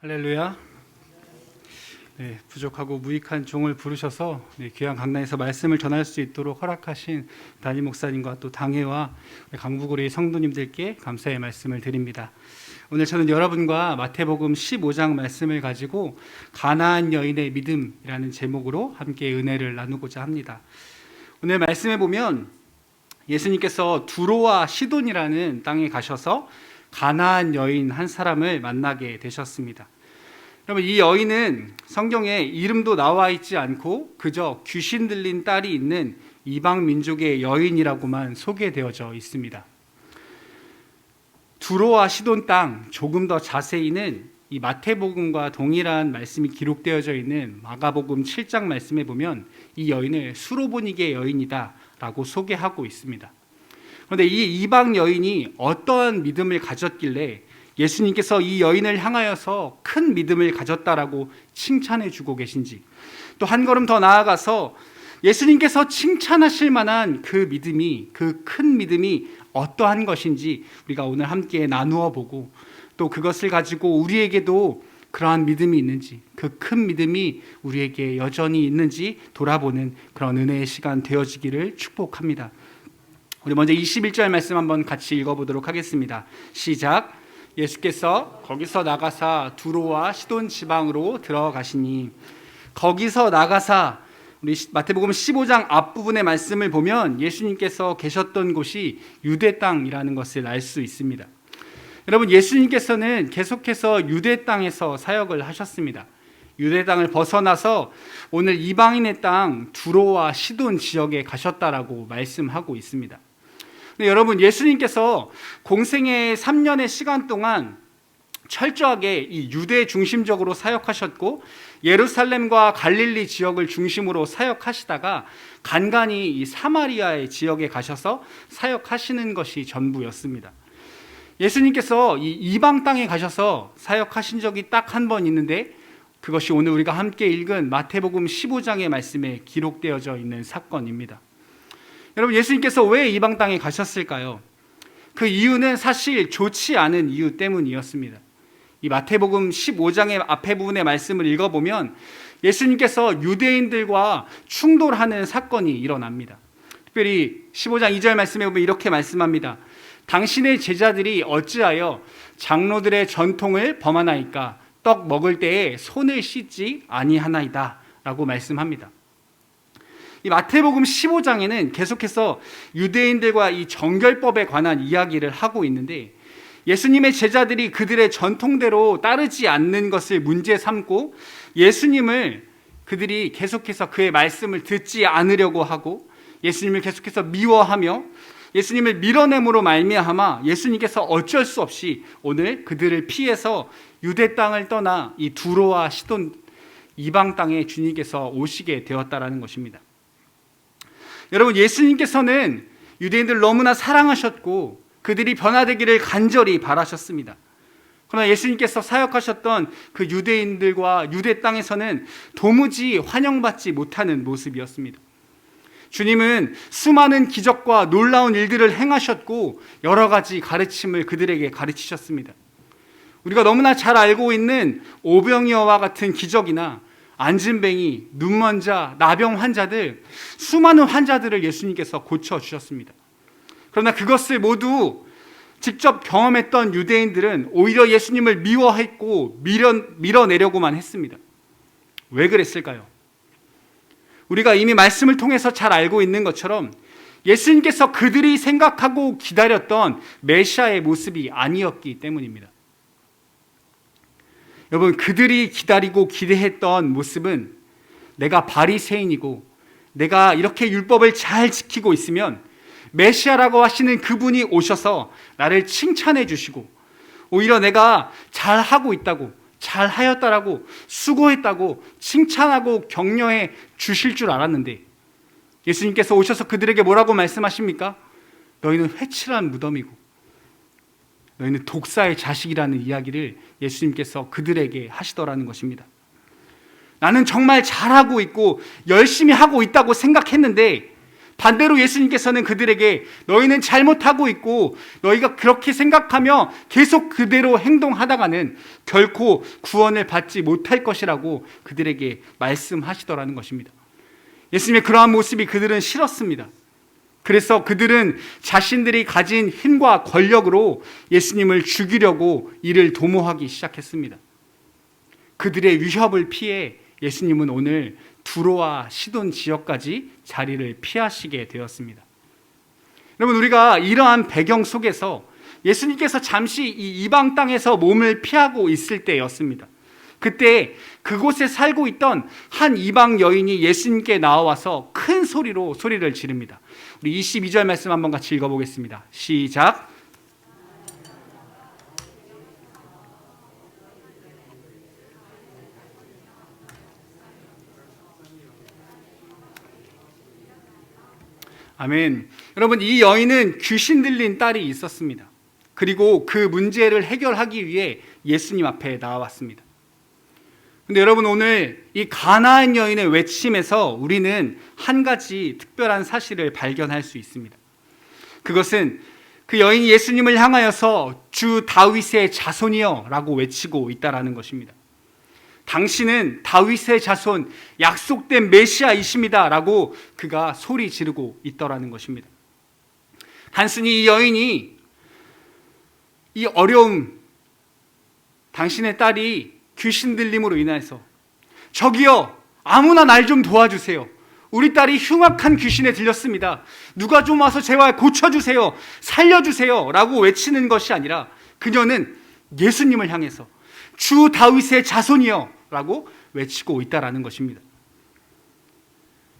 할렐루야. 부족하고 무익한 종을 부르셔서 귀한 강단에서 말씀을 전할 수 있도록 허락하신 담임 목사님과 또 당회와 강북우리 성도님들께 감사의 말씀을 드립니다. 오늘 저는 여러분과 마태복음 15장 말씀을 가지고 가나안 여인의 믿음이라는 제목으로 함께 은혜를 나누고자 합니다. 오늘 말씀에 보면 예수님께서 두로와 시돈이라는 땅에 가셔서 가나안 여인 한 사람을 만나게 되셨습니다. 여러분, 이 여인은 성경에 이름도 나와 있지 않고 그저 귀신 들린 딸이 있는 이방 민족의 여인이라고만 소개되어져 있습니다. 두로와 시돈 땅, 조금 더 자세히는 이 마태복음과 동일한 말씀이 기록되어져 있는 마가복음 7장 말씀에 보면 이 여인을 수로보니게 여인이다 라고 소개하고 있습니다. 그런데 이 이방 여인이 어떠한 믿음을 가졌길래 예수님께서 이 여인을 향하여서 큰 믿음을 가졌다라고 칭찬해 주고 계신지, 또 한 걸음 더 나아가서 예수님께서 칭찬하실 만한 그 믿음이, 그 큰 믿음이 어떠한 것인지 우리가 오늘 함께 나누어 보고, 또 그것을 가지고 우리에게도 그러한 믿음이 있는지, 그 큰 믿음이 우리에게 여전히 있는지 돌아보는 그런 은혜의 시간 되어지기를 축복합니다. 우리 먼저 21절 말씀 한번 같이 읽어보도록 하겠습니다. 시작. 예수께서 거기서 나가사 두로와 시돈 지방으로 들어가시니, 거기서 나가사, 우리 마태복음 15장 앞부분의 말씀을 보면 예수님께서 계셨던 곳이 유대 땅이라는 것을 알 수 있습니다. 여러분, 예수님께서는 계속해서 유대 땅에서 사역을 하셨습니다. 유대 땅을 벗어나서 오늘 이방인의 땅 두로와 시돈 지역에 가셨다라고 말씀하고 있습니다. 근데 여러분, 예수님께서 공생의 3년의 시간 동안 철저하게 이 유대 중심적으로 사역하셨고 예루살렘과 갈릴리 지역을 중심으로 사역하시다가 간간히 이 사마리아의 지역에 가셔서 사역하시는 것이 전부였습니다. 예수님께서 이 이방 땅에 가셔서 사역하신 적이 딱 한 번 있는데, 그것이 오늘 우리가 함께 읽은 마태복음 15장의 말씀에 기록되어져 있는 사건입니다. 여러분, 예수님께서 왜 이방 땅에 가셨을까요? 그 이유는 사실 좋지 않은 이유 때문이었습니다. 이 마태복음 15장의 앞에 부분의 말씀을 읽어보면 예수님께서 유대인들과 충돌하는 사건이 일어납니다. 특별히 15장 2절 말씀에 보면 이렇게 말씀합니다. 당신의 제자들이 어찌하여 장로들의 전통을 범하나이까? 떡 먹을 때에 손을 씻지 아니하나이다 라고 말씀합니다. 이 마태복음 15장에는 계속해서 유대인들과 이 정결법에 관한 이야기를 하고 있는데, 예수님의 제자들이 그들의 전통대로 따르지 않는 것을 문제 삼고 예수님을, 그들이 계속해서 그의 말씀을 듣지 않으려고 하고 예수님을 계속해서 미워하며 예수님을 밀어냄으로 말미암아 예수님께서 어쩔 수 없이 오늘 그들을 피해서 유대 땅을 떠나 이 두로와 시돈 이방 땅에 주님께서 오시게 되었다라는 것입니다. 여러분, 예수님께서는 유대인들을 너무나 사랑하셨고 그들이 변화되기를 간절히 바라셨습니다. 그러나 예수님께서 사역하셨던 그 유대인들과 유대 땅에서는 도무지 환영받지 못하는 모습이었습니다. 주님은 수많은 기적과 놀라운 일들을 행하셨고 여러 가지 가르침을 그들에게 가르치셨습니다. 우리가 너무나 잘 알고 있는 오병이어와 같은 기적이나 안진뱅이, 눈먼 자, 나병 환자들, 수많은 환자들을 예수님께서 고쳐주셨습니다. 그러나 그것을 모두 직접 경험했던 유대인들은 오히려 예수님을 미워했고 밀어내려고만 했습니다. 왜 그랬을까요? 우리가 이미 말씀을 통해서 잘 알고 있는 것처럼 예수님께서 그들이 생각하고 기다렸던 메시아의 모습이 아니었기 때문입니다. 여러분, 그들이 기다리고 기대했던 모습은 내가 바리새인이고 내가 이렇게 율법을 잘 지키고 있으면 메시아라고 하시는 그분이 오셔서 나를 칭찬해 주시고 오히려 내가 잘하고 있다고, 잘하였다라고, 수고했다고 칭찬하고 격려해 주실 줄 알았는데, 예수님께서 오셔서 그들에게 뭐라고 말씀하십니까? 너희는 회칠한 무덤이고 너희는 독사의 자식이라는 이야기를 예수님께서 그들에게 하시더라는 것입니다. 나는 정말 잘하고 있고 열심히 하고 있다고 생각했는데 반대로 예수님께서는 그들에게 너희는 잘못하고 있고 너희가 그렇게 생각하며 계속 그대로 행동하다가는 결코 구원을 받지 못할 것이라고 그들에게 말씀하시더라는 것입니다. 예수님의 그러한 모습이 그들은 싫었습니다. 그래서 그들은 자신들이 가진 힘과 권력으로 예수님을 죽이려고 이를 도모하기 시작했습니다. 그들의 위협을 피해 예수님은 오늘 두로와 시돈 지역까지 자리를 피하시게 되었습니다. 여러분, 우리가 이러한 배경 속에서 예수님께서 잠시 이 이방 땅에서 몸을 피하고 있을 때였습니다. 그때 그곳에 살고 있던 한 이방 여인이 예수님께 나와서 큰 소리로 소리를 지릅니다. 우리 22절 말씀 한번 같이 읽어보겠습니다. 시작. 아멘. 여러분, 이 여인은 귀신 들린 딸이 있었습니다. 그리고 그 문제를 해결하기 위해 예수님 앞에 나왔습니다. 근데 여러분, 오늘 이 가나안 여인의 외침에서 우리는 한 가지 특별한 사실을 발견할 수 있습니다. 그것은 그 여인이 예수님을 향하여서 주 다윗의 자손이여 라고 외치고 있다라는 것입니다. 당신은 다윗의 자손, 약속된 메시아이십니다 라고 그가 소리 지르고 있더라는 것입니다. 단순히 이 여인이 이 어려움, 당신의 딸이 귀신 들림으로 인해서 저기요, 아무나 날 좀 도와주세요, 우리 딸이 흉악한 귀신에 들렸습니다, 누가 좀 와서 제발 고쳐주세요, 살려주세요 라고 외치는 것이 아니라 그녀는 예수님을 향해서 주 다윗의 자손이여 라고 외치고 있다라는 것입니다.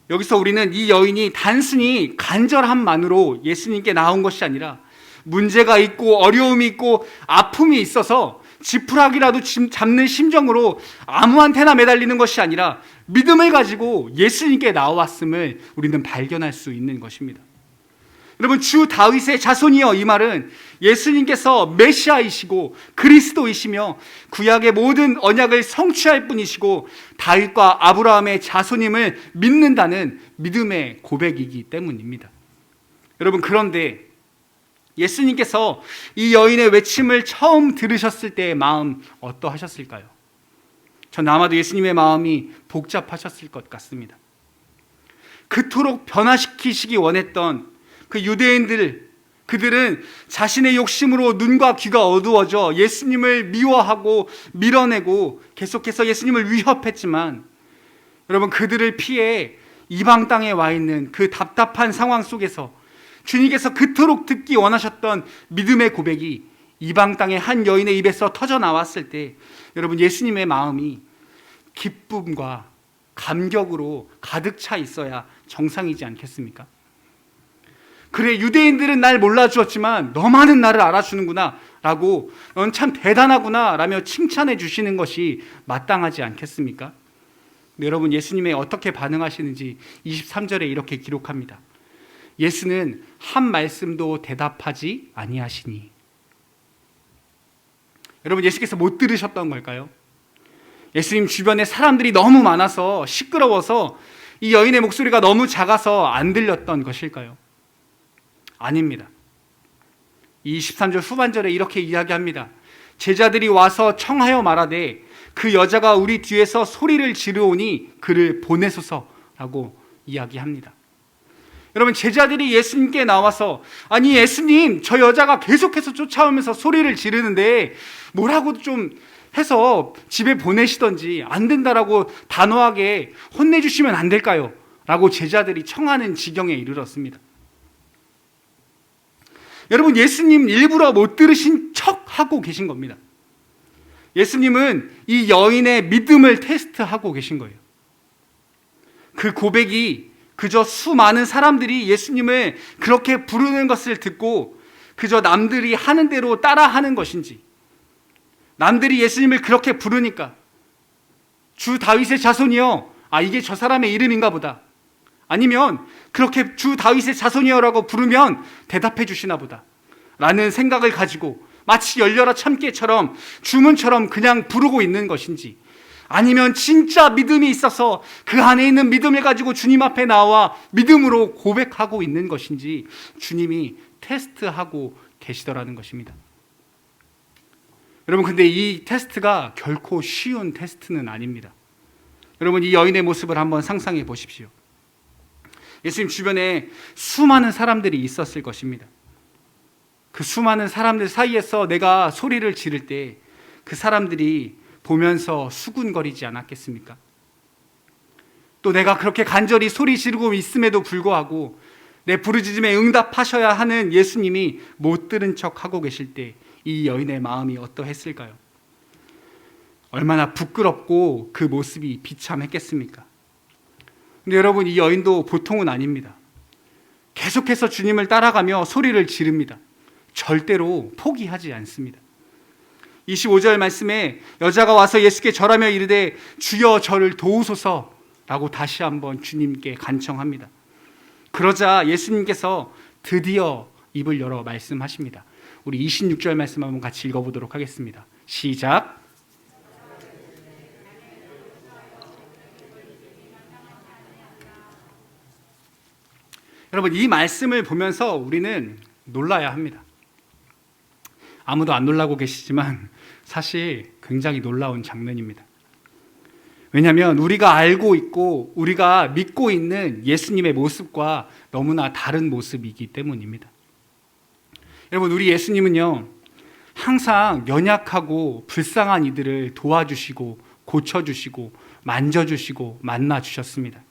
여기서 우리는 이 여인이 단순히 간절함만으로 예수님께 나온 것이 아니라 문제가 있고 어려움이 있고 아픔이 있어서 지푸라기라도 잡는 심정으로 아무한테나 매달리는 것이 아니라 믿음을 가지고 예수님께 나왔음을 우리는 발견할 수 있는 것입니다. 여러분, 주 다윗의 자손이여, 이 말은 예수님께서 메시아이시고 그리스도이시며 구약의 모든 언약을 성취할 분이시고 다윗과 아브라함의 자손임을 믿는다는 믿음의 고백이기 때문입니다. 여러분, 그런데 예수님께서 이 여인의 외침을 처음 들으셨을 때의 마음 어떠하셨을까요? 전 아마도 예수님의 마음이 복잡하셨을 것 같습니다. 그토록 변화시키시기 원했던 그 유대인들, 그들은 자신의 욕심으로 눈과 귀가 어두워져 예수님을 미워하고 밀어내고 계속해서 예수님을 위협했지만, 여러분, 그들을 피해 이방 땅에 와 있는 그 답답한 상황 속에서 주님께서 그토록 듣기 원하셨던 믿음의 고백이 이방 땅의 한 여인의 입에서 터져 나왔을 때, 여러분, 예수님의 마음이 기쁨과 감격으로 가득 차 있어야 정상이지 않겠습니까? 그래, 유대인들은 날 몰라주었지만 너만은 나를 알아주는구나 라고, 넌 참 대단하구나 라며 칭찬해 주시는 것이 마땅하지 않겠습니까? 근데 여러분, 예수님이 어떻게 반응하시는지 23절에 이렇게 기록합니다. 예수는 한 말씀도 대답하지 아니하시니. 여러분, 예수께서 못 들으셨던 걸까요? 예수님 주변에 사람들이 너무 많아서 시끄러워서 이 여인의 목소리가 너무 작아서 안 들렸던 것일까요? 아닙니다. 23절 후반절에 이렇게 이야기합니다. 제자들이 와서 청하여 말하되 그 여자가 우리 뒤에서 소리를 지르오니 그를 보내소서라고 이야기합니다. 여러분, 제자들이 예수님께 나와서, 아니 예수님, 저 여자가 계속해서 쫓아오면서 소리를 지르는데 뭐라고 좀 해서 집에 보내시던지, 안 된다라고 단호하게 혼내주시면 안 될까요? 라고 제자들이 청하는 지경에 이르렀습니다. 여러분, 예수님 일부러 못 들으신 척하고 계신 겁니다. 예수님은 이 여인의 믿음을 테스트하고 계신 거예요. 그 고백이 그저 수많은 사람들이 예수님을 그렇게 부르는 것을 듣고 그저 남들이 하는 대로 따라하는 것인지, 남들이 예수님을 그렇게 부르니까 주 다윗의 자손이여, 아 이게 저 사람의 이름인가 보다, 아니면 그렇게 주 다윗의 자손이여라고 부르면 대답해 주시나 보다 라는 생각을 가지고 마치 열려라 참깨처럼 주문처럼 그냥 부르고 있는 것인지, 아니면 진짜 믿음이 있어서 그 안에 있는 믿음을 가지고 주님 앞에 나와 믿음으로 고백하고 있는 것인지 주님이 테스트하고 계시더라는 것입니다. 여러분, 근데 이 테스트가 결코 쉬운 테스트는 아닙니다. 여러분, 이 여인의 모습을 한번 상상해 보십시오. 예수님 주변에 수많은 사람들이 있었을 것입니다. 그 수많은 사람들 사이에서 내가 소리를 지를 때 그 사람들이 보면서 수군거리지 않았겠습니까? 또 내가 그렇게 간절히 소리 지르고 있음에도 불구하고 내 부르짖음에 응답하셔야 하는 예수님이 못 들은 척하고 계실 때 이 여인의 마음이 어떠했을까요? 얼마나 부끄럽고 그 모습이 비참했겠습니까? 근데 여러분, 이 여인도 보통은 아닙니다. 계속해서 주님을 따라가며 소리를 지릅니다. 절대로 포기하지 않습니다. 25절 말씀에 여자가 와서 예수께 절하며 이르되 주여 저를 도우소서 라고 다시 한번 주님께 간청합니다. 그러자 예수님께서 드디어 입을 열어 말씀하십니다. 우리 26절 말씀 한번 같이 읽어보도록 하겠습니다. 시작. 여러분, 이 말씀을 보면서 우리는 놀라야 합니다. 아무도 안 놀라고 계시지만 사실 굉장히 놀라운 장면입니다. 왜냐하면 우리가 알고 있고 우리가 믿고 있는 예수님의 모습과 너무나 다른 모습이기 때문입니다. 여러분, 우리 예수님은요, 항상 연약하고 불쌍한 이들을 도와주시고 고쳐주시고 만져주시고 만나주셨습니다.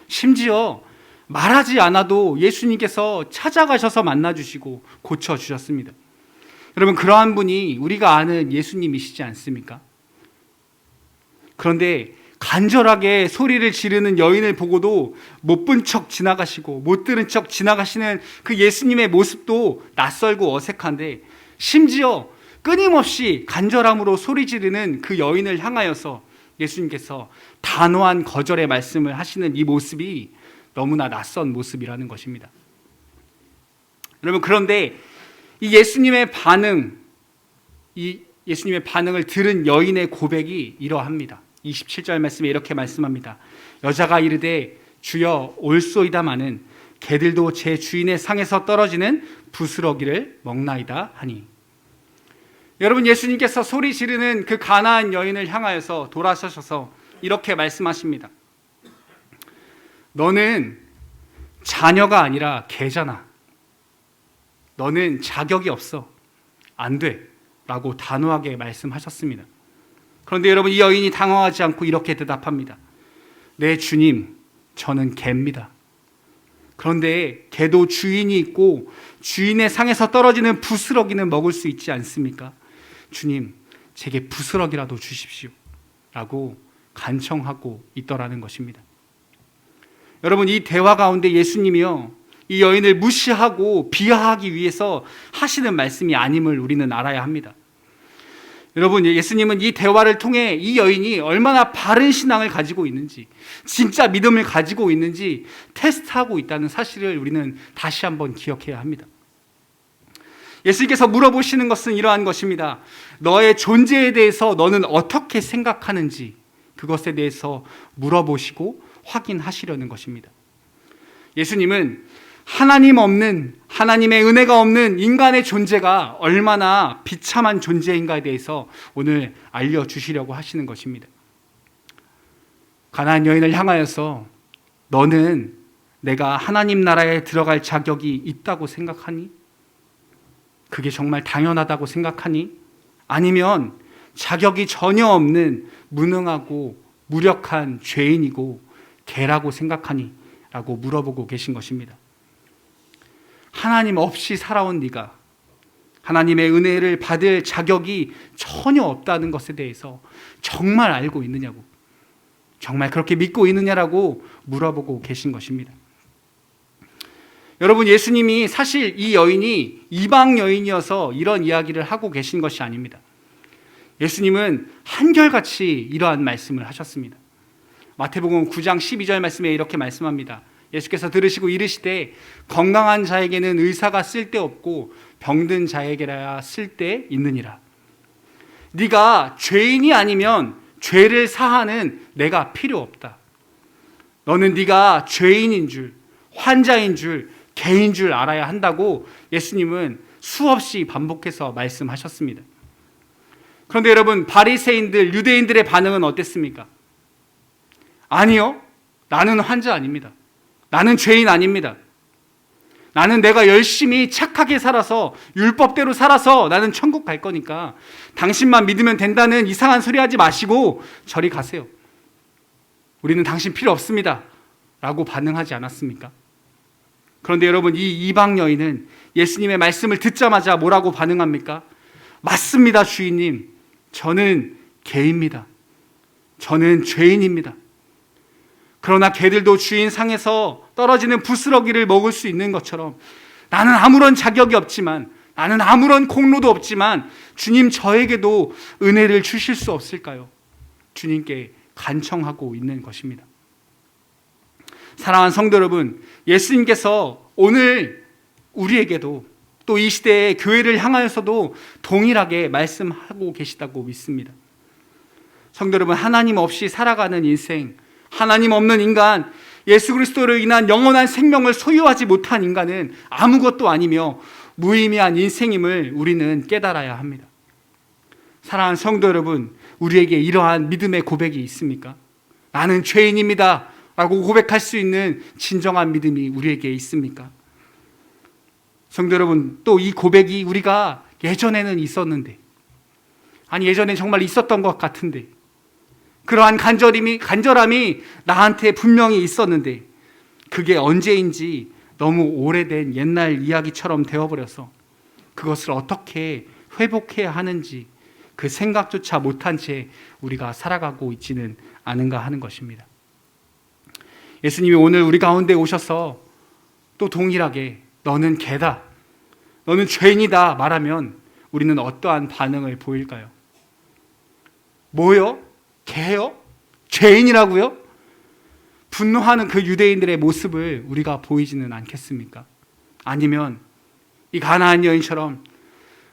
심지어 말하지 않아도 예수님께서 찾아가셔서 만나주시고 고쳐주셨습니다. 여러분, 그러한 분이 우리가 아는 예수님이시지 않습니까? 그런데 간절하게 소리를 지르는 여인을 보고도 못 본 척 지나가시고 못 들은 척 지나가시는 그 예수님의 모습도 낯설고 어색한데, 심지어 끊임없이 간절함으로 소리 지르는 그 여인을 향하여서 예수님께서 단호한 거절의 말씀을 하시는 이 모습이 너무나 낯선 모습이라는 것입니다. 여러분, 그런데 이 예수님의 반응을 들은 여인의 고백이 이러합니다. 27절 말씀에 이렇게 말씀합니다. 여자가 이르되 주여 올소이다마는 개들도 제 주인의 상에서 떨어지는 부스러기를 먹나이다 하니. 여러분, 예수님께서 소리 지르는 그 가나안 여인을 향하여서 돌아서셔서 이렇게 말씀하십니다. 너는 자녀가 아니라 개잖아. 너는 자격이 없어. 안 돼. 라고 단호하게 말씀하셨습니다. 그런데 여러분, 이 여인이 당황하지 않고 이렇게 대답합니다. 네, 주님, 저는 개입니다. 그런데 개도 주인이 있고 주인의 상에서 떨어지는 부스러기는 먹을 수 있지 않습니까? 주님, 제게 부스러기라도 주십시오. 라고 간청하고 있더라는 것입니다. 여러분, 이 대화 가운데 예수님이요, 이 여인을 무시하고 비하하기 위해서 하시는 말씀이 아님을 우리는 알아야 합니다. 여러분, 예수님은 이 대화를 통해 이 여인이 얼마나 바른 신앙을 가지고 있는지, 진짜 믿음을 가지고 있는지 테스트하고 있다는 사실을 우리는 다시 한번 기억해야 합니다. 예수님께서 물어보시는 것은 이러한 것입니다. 너의 존재에 대해서 너는 어떻게 생각하는지 그것에 대해서 물어보시고 확인하시려는 것입니다. 예수님은 하나님의 은혜가 없는 인간의 존재가 얼마나 비참한 존재인가에 대해서 오늘 알려주시려고 하시는 것입니다. 가나안 여인을 향하여서 너는 내가 하나님 나라에 들어갈 자격이 있다고 생각하니? 그게 정말 당연하다고 생각하니? 아니면 자격이 전혀 없는 무능하고 무력한 죄인이고 개라고 생각하니? 라고 물어보고 계신 것입니다. 하나님 없이 살아온 네가 하나님의 은혜를 받을 자격이 전혀 없다는 것에 대해서 정말 알고 있느냐고, 정말 그렇게 믿고 있느냐라고 물어보고 계신 것입니다. 여러분, 예수님이 사실 이 여인이 이방 여인이어서 이런 이야기를 하고 계신 것이 아닙니다. 예수님은 한결같이 이러한 말씀을 하셨습니다. 마태복음 9장 12절 말씀에 이렇게 말씀합니다. 예수께서 들으시고 이르시되 건강한 자에게는 의사가 쓸데없고 병든 자에게라야 쓸데 있느니라. 네가 죄인이 아니면 죄를 사하는 내가 필요 없다. 너는 네가 죄인인 줄, 환자인 줄, 개인 줄 알아야 한다고 예수님은 수없이 반복해서 말씀하셨습니다. 그런데 여러분, 바리새인들, 유대인들의 반응은 어땠습니까? 아니요, 나는 환자 아닙니다. 나는 죄인 아닙니다. 나는 내가 열심히 착하게 살아서 율법대로 살아서 나는 천국 갈 거니까 당신만 믿으면 된다는 이상한 소리 하지 마시고 저리 가세요. 우리는 당신 필요 없습니다 라고 반응하지 않았습니까? 그런데 여러분, 이 이방 여인은 예수님의 말씀을 듣자마자 뭐라고 반응합니까? 맞습니다, 주인님. 저는 개입니다. 저는 죄인입니다. 그러나 개들도 주인 상에서 떨어지는 부스러기를 먹을 수 있는 것처럼 나는 아무런 자격이 없지만, 나는 아무런 공로도 없지만 주님, 저에게도 은혜를 주실 수 없을까요? 주님께 간청하고 있는 것입니다. 사랑하는 성도 여러분, 예수님께서 오늘 우리에게도 또 이 시대의 교회를 향하여서도 동일하게 말씀하고 계시다고 믿습니다. 성도 여러분, 하나님 없이 살아가는 인생, 하나님 없는 인간, 예수 그리스도로 인한 영원한 생명을 소유하지 못한 인간은 아무것도 아니며 무의미한 인생임을 우리는 깨달아야 합니다. 사랑하는 성도 여러분, 우리에게 이러한 믿음의 고백이 있습니까? 나는 죄인입니다 라고 고백할 수 있는 진정한 믿음이 우리에게 있습니까? 성도 여러분, 또 이 고백이 우리가 예전에는 있었는데, 아니 예전에 정말 있었던 것 같은데, 그러한 간절함이 나한테 분명히 있었는데 그게 언제인지 너무 오래된 옛날 이야기처럼 되어버려서 그것을 어떻게 회복해야 하는지 그 생각조차 못한 채 우리가 살아가고 있지는 않은가 하는 것입니다. 예수님이 오늘 우리 가운데 오셔서 또 동일하게 너는 개다, 너는 죄인이다 말하면 우리는 어떠한 반응을 보일까요? 뭐요? 개요? 죄인이라고요? 분노하는 그 유대인들의 모습을 우리가 보이지는 않겠습니까? 아니면 이 가나안 여인처럼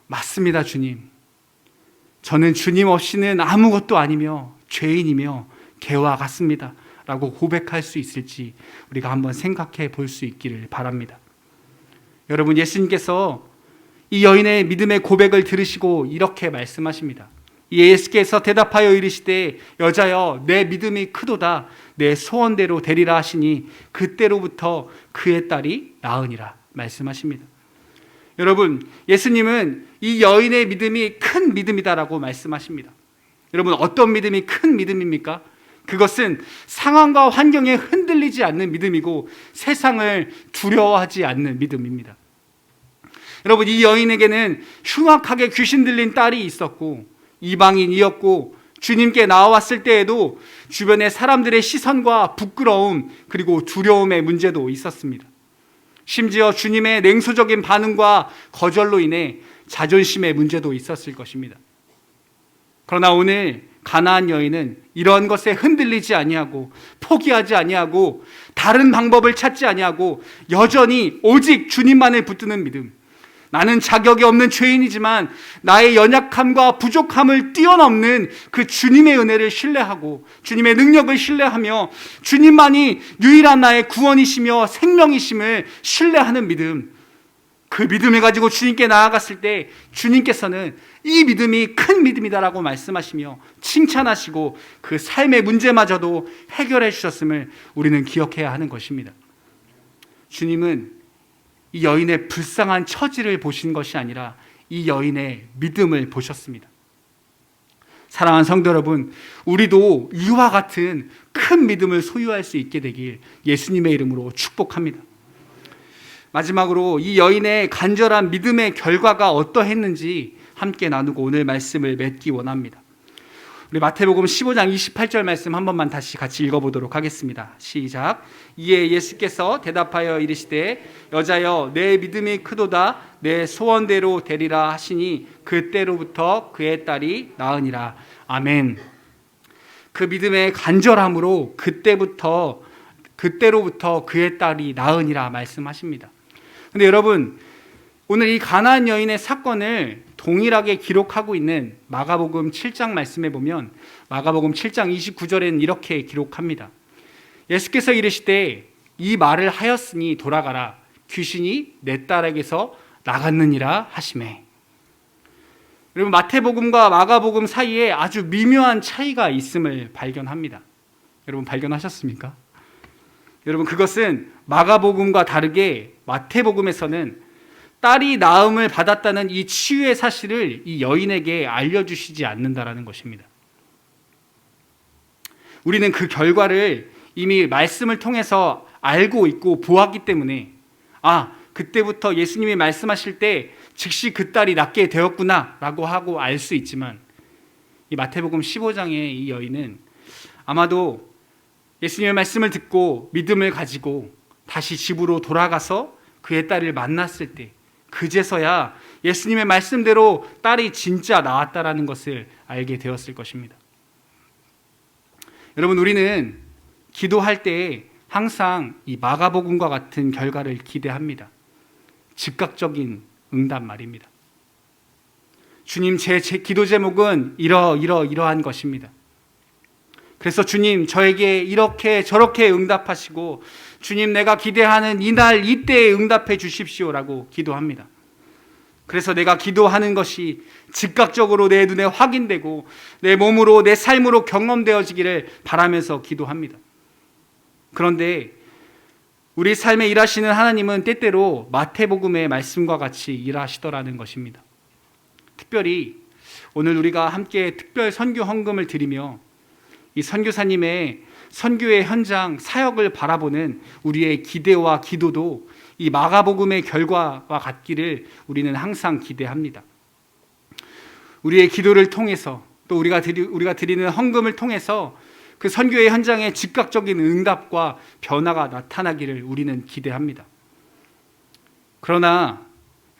맞습니다, 주님. 저는 주님 없이는 아무것도 아니며 죄인이며 개와 같습니다 라고 고백할 수 있을지 우리가 한번 생각해 볼 수 있기를 바랍니다. 여러분, 예수님께서 이 여인의 믿음의 고백을 들으시고 이렇게 말씀하십니다. 예수께서 대답하여 이르시되 여자여, 내 믿음이 크도다. 내 소원대로 되리라 하시니 그때로부터 그의 딸이 나으니라 말씀하십니다. 여러분, 예수님은 이 여인의 믿음이 큰 믿음이다라고 말씀하십니다. 여러분, 어떤 믿음이 큰 믿음입니까? 그것은 상황과 환경에 흔들리지 않는 믿음이고 세상을 두려워하지 않는 믿음입니다. 여러분, 이 여인에게는 흉악하게 귀신 들린 딸이 있었고 이방인이었고 주님께 나왔을 때에도 주변의 사람들의 시선과 부끄러움 그리고 두려움의 문제도 있었습니다. 심지어 주님의 냉소적인 반응과 거절로 인해 자존심의 문제도 있었을 것입니다. 그러나 오늘 가나안 여인은 이런 것에 흔들리지 아니하고 포기하지 아니하고 다른 방법을 찾지 아니하고 여전히 오직 주님만을 붙드는 믿음, 나는 자격이 없는 죄인이지만 나의 연약함과 부족함을 뛰어넘는 그 주님의 은혜를 신뢰하고 주님의 능력을 신뢰하며 주님만이 유일한 나의 구원이시며 생명이심을 신뢰하는 믿음, 그 믿음을 가지고 주님께 나아갔을 때 주님께서는 이 믿음이 큰 믿음이다라고 말씀하시며 칭찬하시고 그 삶의 문제마저도 해결해 주셨음을 우리는 기억해야 하는 것입니다. 주님은 이 여인의 불쌍한 처지를 보신 것이 아니라 이 여인의 믿음을 보셨습니다. 사랑하는 성도 여러분, 우리도 이와 같은 큰 믿음을 소유할 수 있게 되길 예수님의 이름으로 축복합니다. 마지막으로 이 여인의 간절한 믿음의 결과가 어떠했는지 함께 나누고 오늘 말씀을 맺기 원합니다. 우리 마태복음 15장 28절 말씀 한 번만 다시 같이 읽어보도록 하겠습니다. 시작. 이에 예수께서 대답하여 이르시되 여자여, 내 믿음이 크도다. 내 소원대로 되리라 하시니 그때로부터 그의 딸이 나으니라. 아멘. 그 믿음의 간절함으로 그때로부터 그의 딸이 나으니라 말씀하십니다. 근데 여러분, 오늘 이 가나안 여인의 사건을 동일하게 기록하고 있는 마가복음 7장 말씀에 보면 마가복음 7장 29절에는 이렇게 기록합니다. 예수께서 이르시되 이 말을 하였으니 돌아가라. 귀신이 내 딸에게서 나갔느니라 하시매. 여러분, 마태복음과 마가복음 사이에 아주 미묘한 차이가 있음을 발견합니다. 여러분, 발견하셨습니까? 여러분, 그것은 마가복음과 다르게 마태복음에서는 딸이 나음을 받았다는 이 치유의 사실을 이 여인에게 알려주시지 않는다라는 것입니다. 우리는 그 결과를 이미 말씀을 통해서 알고 있고 보았기 때문에 그때부터 예수님이 말씀하실 때 즉시 그 딸이 낫게 되었구나 라고 하고 알 수 있지만, 이 마태복음 15장의 이 여인은 아마도 예수님의 말씀을 듣고 믿음을 가지고 다시 집으로 돌아가서 그의 딸을 만났을 때 그제서야 예수님의 말씀대로 딸이 진짜 나았다라는 것을 알게 되었을 것입니다. 여러분, 우리는 기도할 때 항상 이 마가복음과 같은 결과를 기대합니다. 즉각적인 응답 말입니다. 주님, 제 기도 제목은 이러한 것입니다. 그래서 주님, 저에게 이렇게 저렇게 응답하시고, 주님, 내가 기대하는 이날 이때에 응답해 주십시오라고 기도합니다. 그래서 내가 기도하는 것이 즉각적으로 내 눈에 확인되고 내 몸으로, 내 삶으로 경험되어지기를 바라면서 기도합니다. 그런데 우리 삶에 일하시는 하나님은 때때로 마태복음의 말씀과 같이 일하시더라는 것입니다. 특별히 오늘 우리가 함께 특별 선교 헌금을 드리며 이 선교사님의 선교의 현장 사역을 바라보는 우리의 기대와 기도도 이 마가복음의 결과와 같기를 우리는 항상 기대합니다. 우리의 기도를 통해서 또 우리가 드리는 헌금을 통해서 그 선교의 현장에 즉각적인 응답과 변화가 나타나기를 우리는 기대합니다. 그러나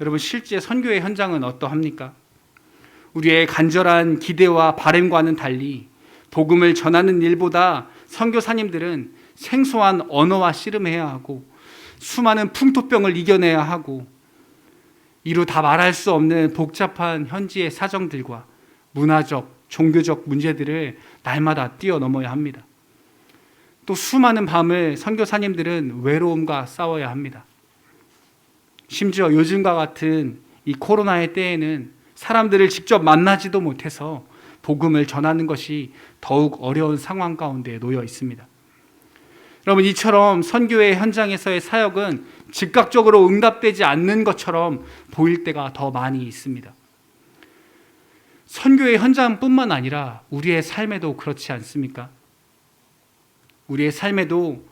여러분, 실제 선교의 현장은 어떠합니까? 우리의 간절한 기대와 바람과는 달리 복음을 전하는 일보다 선교사님들은 생소한 언어와 씨름해야 하고 수많은 풍토병을 이겨내야 하고 이루 다 말할 수 없는 복잡한 현지의 사정들과 문화적, 종교적 문제들을 날마다 뛰어넘어야 합니다. 또 수많은 밤을 선교사님들은 외로움과 싸워야 합니다. 심지어 요즘과 같은 이 코로나의 때에는 사람들을 직접 만나지도 못해서 복음을 전하는 것이 더욱 어려운 상황 가운데 놓여 있습니다. 여러분, 이처럼 선교의 현장에서의 사역은 즉각적으로 응답되지 않는 것처럼 보일 때가 더 많이 있습니다. 선교의 현장뿐만 아니라 우리의 삶에도 그렇지 않습니까? 우리의 삶에도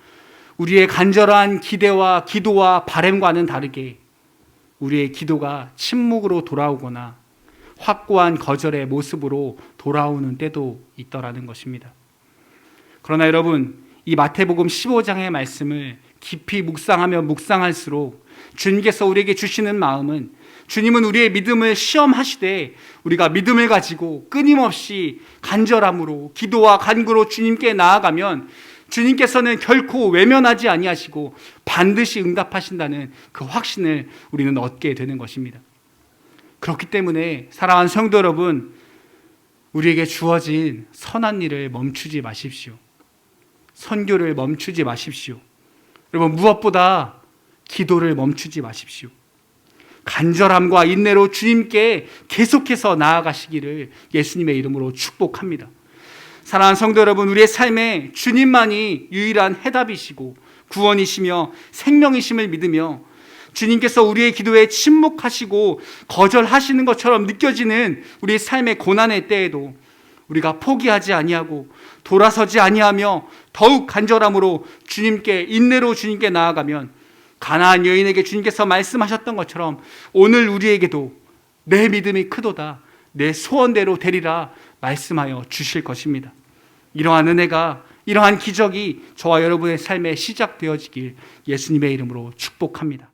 우리의 간절한 기대와 기도와 바람과는 다르게 우리의 기도가 침묵으로 돌아오거나 확고한 거절의 모습으로 돌아오는 때도 있더라는 것입니다. 그러나 여러분, 이 마태복음 15장의 말씀을 깊이 묵상하며 묵상할수록 주님께서 우리에게 주시는 마음은, 주님은 우리의 믿음을 시험하시되 우리가 믿음을 가지고 끊임없이 간절함으로 기도와 간구로 주님께 나아가면 주님께서는 결코 외면하지 아니하시고 반드시 응답하신다는 그 확신을 우리는 얻게 되는 것입니다. 그렇기 때문에 사랑하는 성도 여러분, 우리에게 주어진 선한 일을 멈추지 마십시오. 선교를 멈추지 마십시오. 여러분, 무엇보다 기도를 멈추지 마십시오. 간절함과 인내로 주님께 계속해서 나아가시기를 예수님의 이름으로 축복합니다. 사랑하는 성도 여러분, 우리의 삶에 주님만이 유일한 해답이시고 구원이시며 생명이심을 믿으며 주님께서 우리의 기도에 침묵하시고 거절하시는 것처럼 느껴지는 우리의 삶의 고난의 때에도 우리가 포기하지 아니하고 돌아서지 아니하며 더욱 간절함으로 주님께, 인내로 주님께 나아가면 가나안 여인에게 주님께서 말씀하셨던 것처럼 오늘 우리에게도 내 믿음이 크도다, 내 소원대로 되리라 말씀하여 주실 것입니다. 이러한 은혜가, 이러한 기적이 저와 여러분의 삶에 시작되어지길 예수님의 이름으로 축복합니다.